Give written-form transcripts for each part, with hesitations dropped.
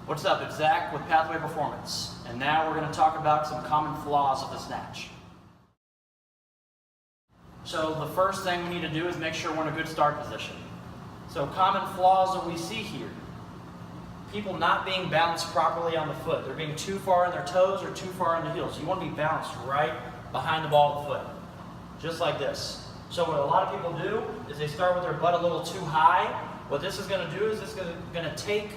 What's up, it's Zach with PathWeigh Performance, and now we're going to talk about some common flaws of the snatch. So the first thing we need to do is make sure we're in a good start position. So common flaws that we see here. People not being balanced properly on the foot. They're being too far in their toes or too far in the heels. You want to be balanced right behind the ball of the foot, just like this. So what a lot of people do is they start with their butt a little too high. What this is going to do is it's going to take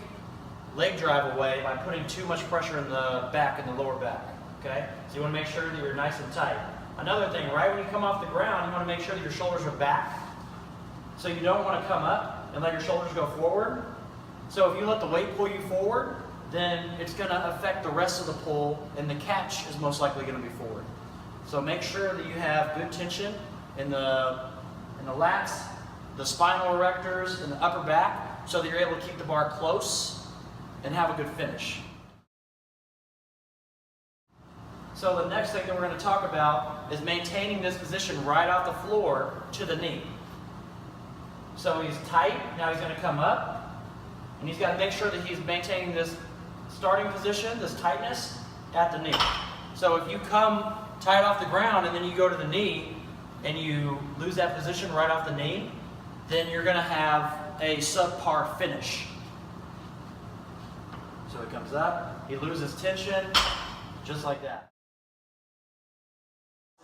leg drive away by putting too much pressure in the back, in the lower back, okay? So you want to make sure that you're nice and tight. Another thing, right when you come off the ground, you want to make sure that your shoulders are back. So you don't want to come up and let your shoulders go forward. So if you let the weight pull you forward, then it's going to affect the rest of the pull, and the catch is most likely going to be forward. So make sure that you have good tension in the lats, the spinal erectors, and the upper back, so that you're able to keep the bar close and have a good finish. So the next thing that we're going to talk about is maintaining this position right off the floor to the knee. So he's tight, now he's going to come up, and he's got to make sure that he's maintaining this starting position, this tightness, at the knee. So if you come tight off the ground and then you go to the knee and you lose that position right off the knee, then you're going to have a subpar finish. So he comes up, he loses tension, just like that.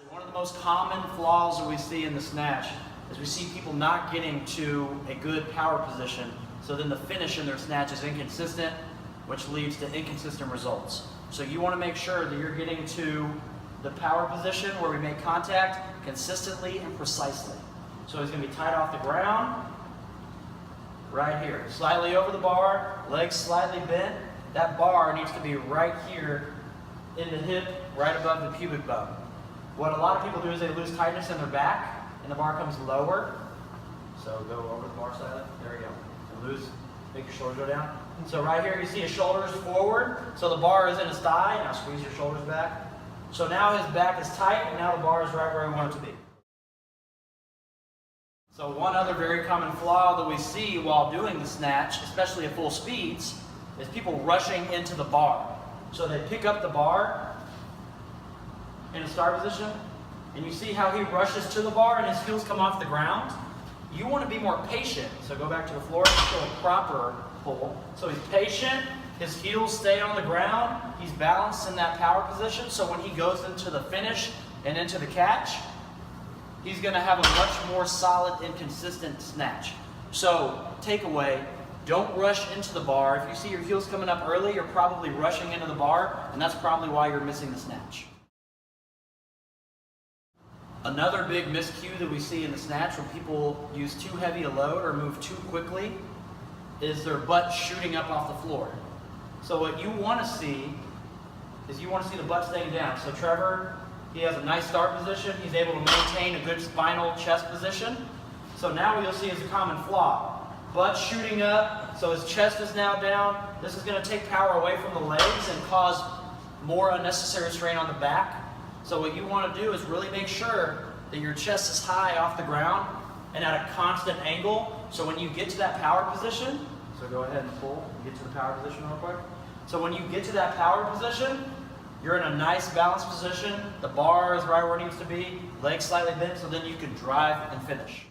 One of the most common flaws that we see in the snatch is we see people not getting to a good power position, so then the finish in their snatch is inconsistent, which leads to inconsistent results. So you want to make sure that you're getting to the power position where we make contact consistently and precisely. So he's going to be tight off the ground, right here, slightly over the bar, legs slightly bent. That bar needs to be right here in the hip, right above the pubic bone. What a lot of people do is they lose tightness in their back, and the bar comes lower. So go over the bar side. There we go. And make your shoulders go down. So right here you see his shoulders forward, so the bar is in his thigh. Now squeeze your shoulders back. So now his back is tight, and now the bar is right where we want it to be. So one other very common flaw that we see while doing the snatch, especially at full speeds, is people rushing into the bar. So they pick up the bar in a start position, and you see how he rushes to the bar and his heels come off the ground. You want to be more patient. So go back to the floor and show a proper pull. So he's patient, his heels stay on the ground, he's balanced in that power position, so when he goes into the finish and into the catch, he's going to have a much more solid and consistent snatch. So takeaway, don't rush into the bar. If you see your heels coming up early, you're probably rushing into the bar, and that's probably why you're missing the snatch. Another big miscue that we see in the snatch when people use too heavy a load or move too quickly is their butt shooting up off the floor. So what you want to see is you want to see the butt staying down. So Trevor, he has a nice start position. He's able to maintain a good spinal chest position. So now what you'll see is a common flaw. Butt shooting up, so his chest is now down. This is going to take power away from the legs and cause more unnecessary strain on the back. So what you want to do is really make sure that your chest is high off the ground and at a constant angle. So when you get to that power position, so go ahead and pull and get to the power position real quick. So when you get to that power position, you're in a nice balanced position. The bar is right where it needs to be, legs slightly bent, so then you can drive and finish.